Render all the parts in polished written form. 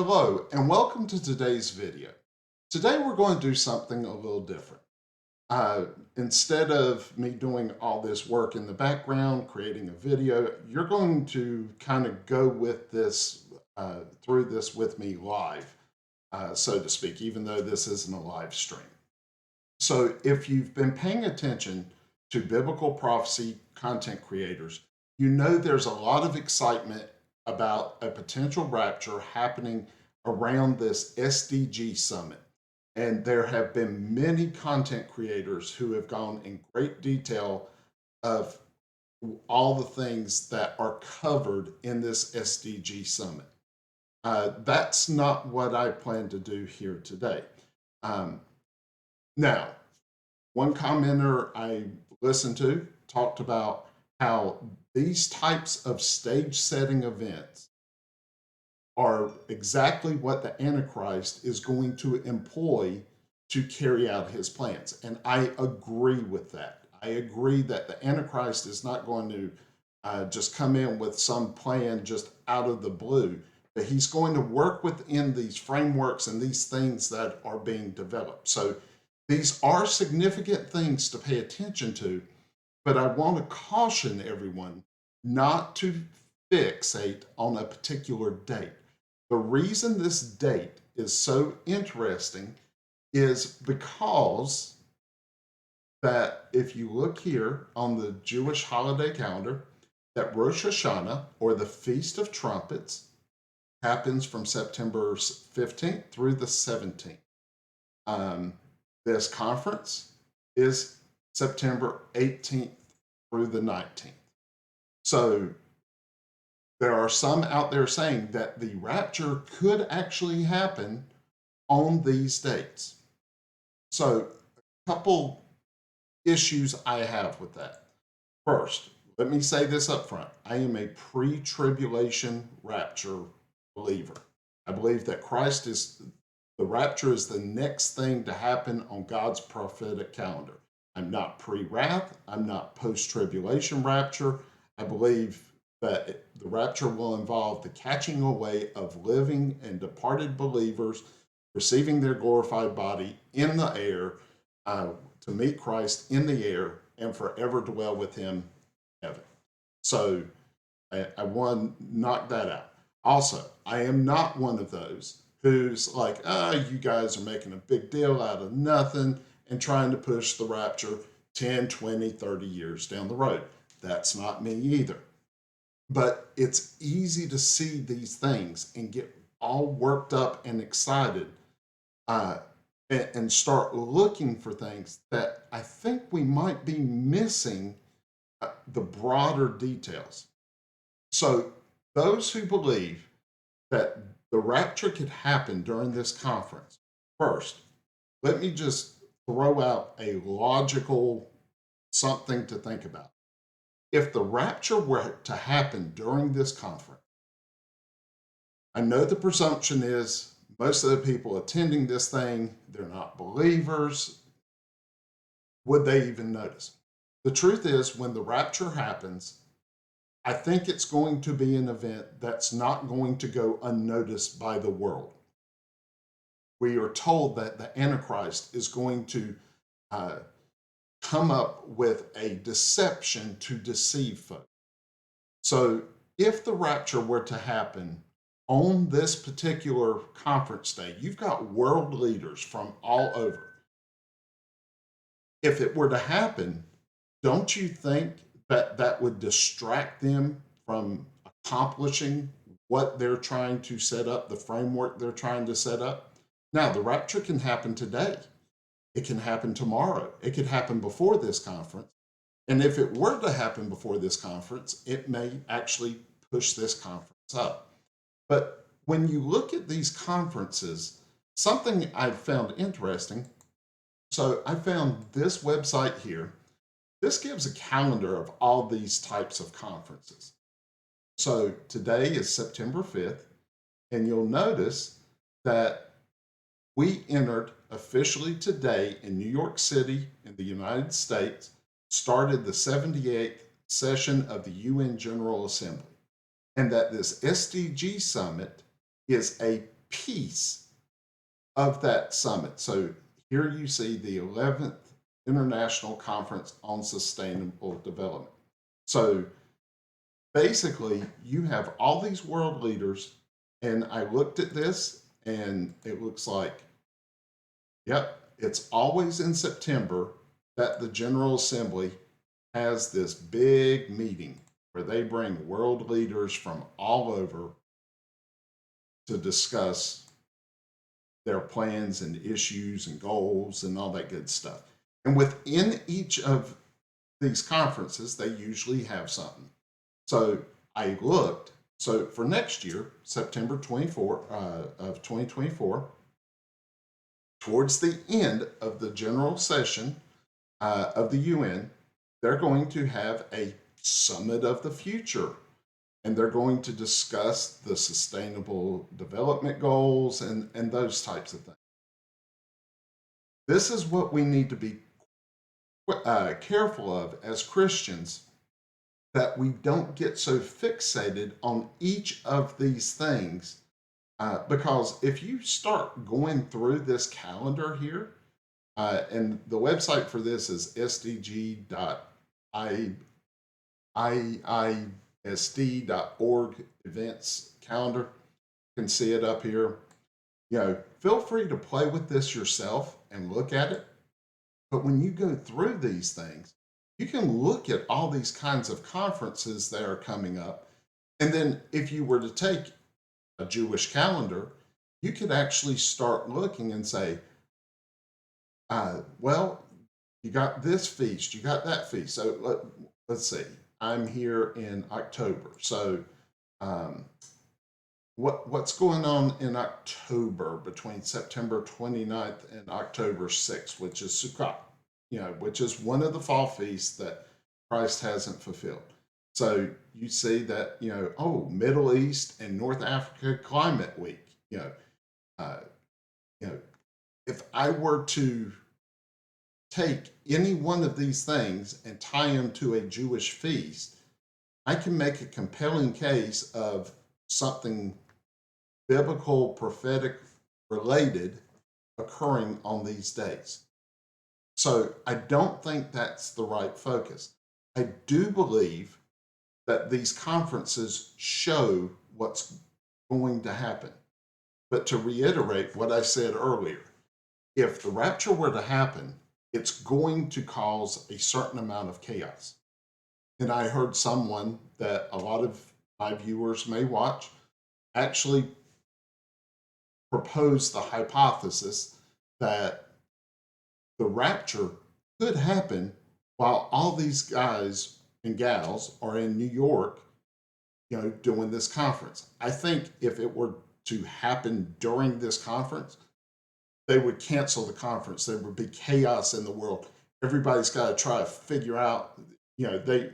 Hello and welcome to today's video. Today we're going to do something a little different. Instead of me doing all this work in the background, creating a video, you're going to kind of go with this, through this with me live, so to speak, even though this isn't a live stream. So if you've been paying attention to biblical prophecy content creators, you know there's a lot of excitement about a potential rapture happening around this SDG Summit. And there have been many content creators who have gone in great detail of all the things that are covered in this SDG Summit. That's not what I plan to do here today. Now, one commenter I listened to talked about how these types of stage setting events are exactly what the Antichrist is going to employ to carry out his plans. And I agree with that. I agree that the Antichrist is not going to just come in with some plan just out of the blue, but he's going to work within these frameworks and these things that are being developed. So these are significant things to pay attention to, but I want to caution everyone not to fixate on a particular date. The reason this date is so interesting is because that if you look here on the Jewish holiday calendar, that Rosh Hashanah, or the Feast of Trumpets, happens from September 15th through the 17th. This conference is September 18th through the 19th. So there are some out there saying that the rapture could actually happen on these dates. So a couple issues I have with that. First, let me say this up front. I am a pre-tribulation rapture believer. I believe that the rapture is the next thing to happen on God's prophetic calendar. I'm not pre-wrath. I'm not post-tribulation rapture. I believe that the rapture will involve the catching away of living and departed believers, receiving their glorified body in the air to meet Christ in the air and forever dwell with him in heaven. So I want to knock that out. Also, I am not one of those who's like, you guys are making a big deal out of nothing and trying to push the rapture 10, 20, 30 years down the road. That's not me either. But it's easy to see these things and get all worked up and excited and start looking for things that I think we might be missing the broader details. So those who believe that the rapture could happen during this conference, first, let me just throw out a logical something to think about. If the rapture were to happen during this conference, I know the presumption is most of the people attending this thing, they're not believers. Would they even notice? The truth is, when the rapture happens, I think it's going to be an event that's not going to go unnoticed by the world. We are told that the Antichrist is going to come up with a deception to deceive folks. So if the rapture were to happen on this particular conference day, you've got world leaders from all over. If it were to happen, don't you think that that would distract them from accomplishing what they're trying to set up, the framework they're trying to set up? Now, the rapture can happen today. It can happen tomorrow. It could happen before this conference. And if it were to happen before this conference, it may actually push this conference up. But when you look at these conferences, something I found interesting. So I found this website here. This gives a calendar of all these types of conferences. So today is September 5th, and you'll notice that we entered officially today in New York City in the United States, started the 78th session of the UN General Assembly, and that this SDG Summit is a piece of that summit. So here you see the 11th International Conference on Sustainable Development. So basically, you have all these world leaders, and I looked at this, and it looks like, yep, it's always in September that the General Assembly has this big meeting where they bring world leaders from all over to discuss their plans and issues and goals and all that good stuff. And within each of these conferences, they usually have something. So I looked. So for next year, September 24 of 2024, towards the end of the general session of the UN, they're going to have a Summit of the Future. And they're going to discuss the sustainable development goals and those types of things. This is what we need to be careful of as Christians, that we don't get so fixated on each of these things. Because if you start going through this calendar here, and the website for this is sdg.iisd.org events calendar. You can see it up here. Feel free to play with this yourself and look at it. But when you go through these things, you can look at all these kinds of conferences that are coming up. And then if you were to take a Jewish calendar, you could actually start looking and say, well, you got this feast, you got that feast. So let's see, I'm here in October. So what's going on in October between September 29th and October 6th, which is Sukkot, which is one of the fall feasts that Christ hasn't fulfilled. So you see that, Middle East and North Africa Climate Week, if I were to take any one of these things and tie them to a Jewish feast, I can make a compelling case of something biblical, prophetic related occurring on these days. So I don't think that's the right focus. I do believe that these conferences show what's going to happen. But to reiterate what I said earlier, if the rapture were to happen, it's going to cause a certain amount of chaos. And I heard someone that a lot of my viewers may watch actually propose the hypothesis that the rapture could happen while all these guys and gals are in New York, doing this conference. I think if it were to happen during this conference, they would cancel the conference. There would be chaos in the world. Everybody's got to try to figure out, they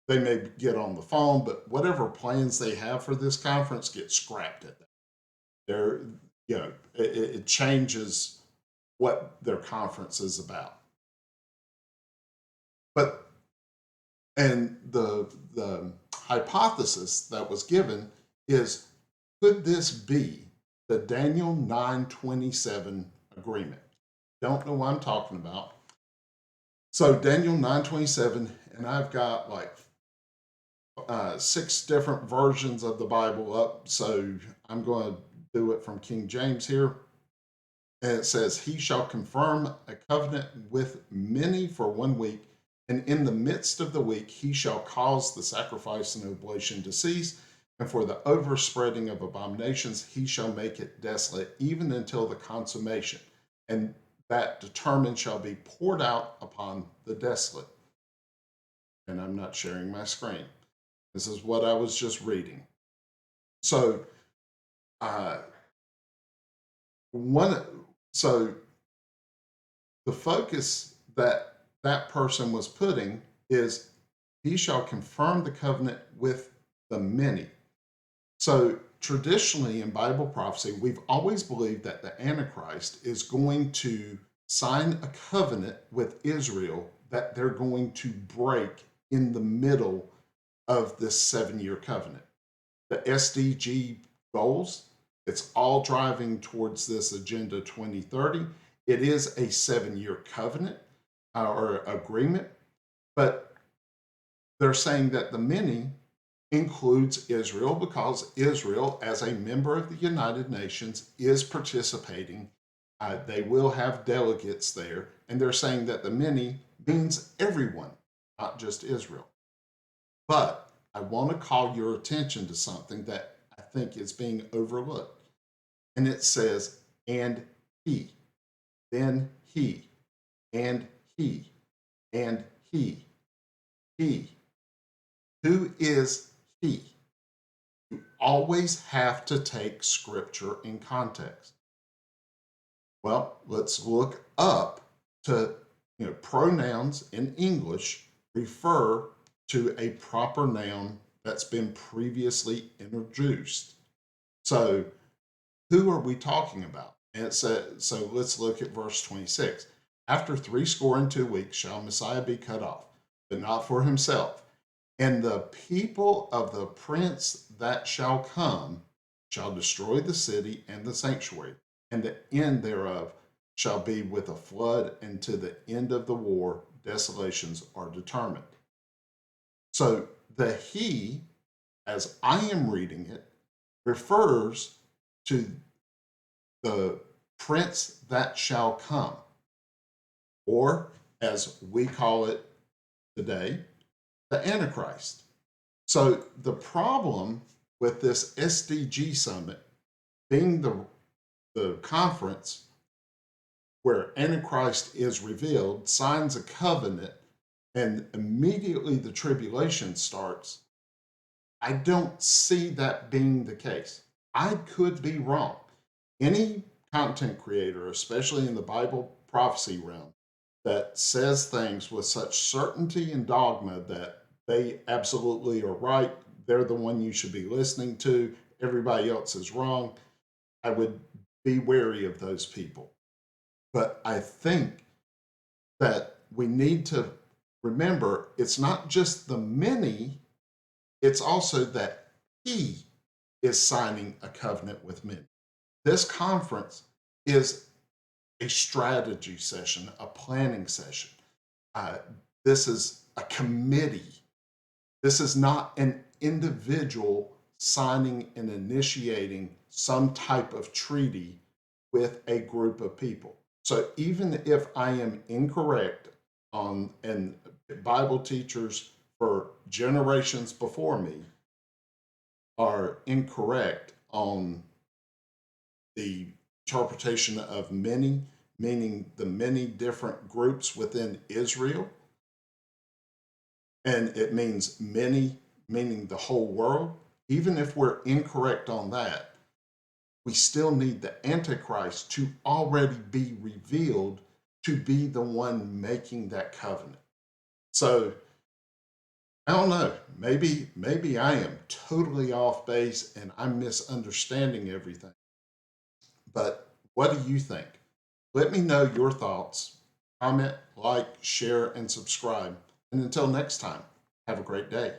may get on the phone, but whatever plans they have for this conference get scrapped at them. It changes what their conference is about. And the hypothesis that was given is, could this be the Daniel 9:27 agreement? Don't know what I'm talking about. So Daniel 9:27, and I've got like 6 different versions of the Bible up, so I'm going to do it from King James here. And it says, he shall confirm a covenant with many for 1 week, and in the midst of the week he shall cause the sacrifice and oblation to cease, and for the overspreading of abominations he shall make it desolate, even until the consummation, and that determined shall be poured out upon the desolate. And I'm not sharing my screen. This is what I was just reading. So the focus that person was putting is, he shall confirm the covenant with the many. So traditionally in Bible prophecy, we've always believed that the Antichrist is going to sign a covenant with Israel that they're going to break in the middle of this 7-year covenant. The SDG goals, It's all driving towards this Agenda 2030. It is a 7-year covenant or agreement, but they're saying that the many includes Israel because Israel, as a member of the United Nations, is participating. They will have delegates there, and they're saying that the many means everyone, not just Israel. But I want to call your attention to something that I think is being overlooked. And it says, and he, then he, and he, and he, he. Who is he? You always have to take scripture in context. Well, let's look up to, pronouns in English refer to a proper noun that's been previously introduced. So, who are we talking about? And it says, so let's look at verse 26. After 62 weeks shall Messiah be cut off, but not for himself. And the people of the prince that shall come shall destroy the city and the sanctuary, and the end thereof shall be with a flood, and to the end of the war desolations are determined. So the he, as I am reading it, refers to the prince that shall come, or as we call it today, the Antichrist. So the problem with this SDG Summit being the conference where Antichrist is revealed, signs a covenant, and immediately the tribulation starts, I don't see that being the case. I could be wrong. Any content creator, especially in the Bible prophecy realm, that says things with such certainty and dogma that they absolutely are right, they're the one you should be listening to, everybody else is wrong, I would be wary of those people. But I think that we need to remember it's not just the many, it's also that he is signing a covenant with many. This conference is a strategy session, a planning session. This is a committee. This is not an individual signing and initiating some type of treaty with a group of people. So even if I am incorrect on, and Bible teachers for generations before me are incorrect on the interpretation of many, meaning the many different groups within Israel, and it means many, meaning the whole world. Even if we're incorrect on that, we still need the Antichrist to already be revealed to be the one making that covenant. So I don't know. Maybe I am totally off base and I'm misunderstanding everything. But what do you think? Let me know your thoughts. Comment, like, share, and subscribe. And until next time, have a great day.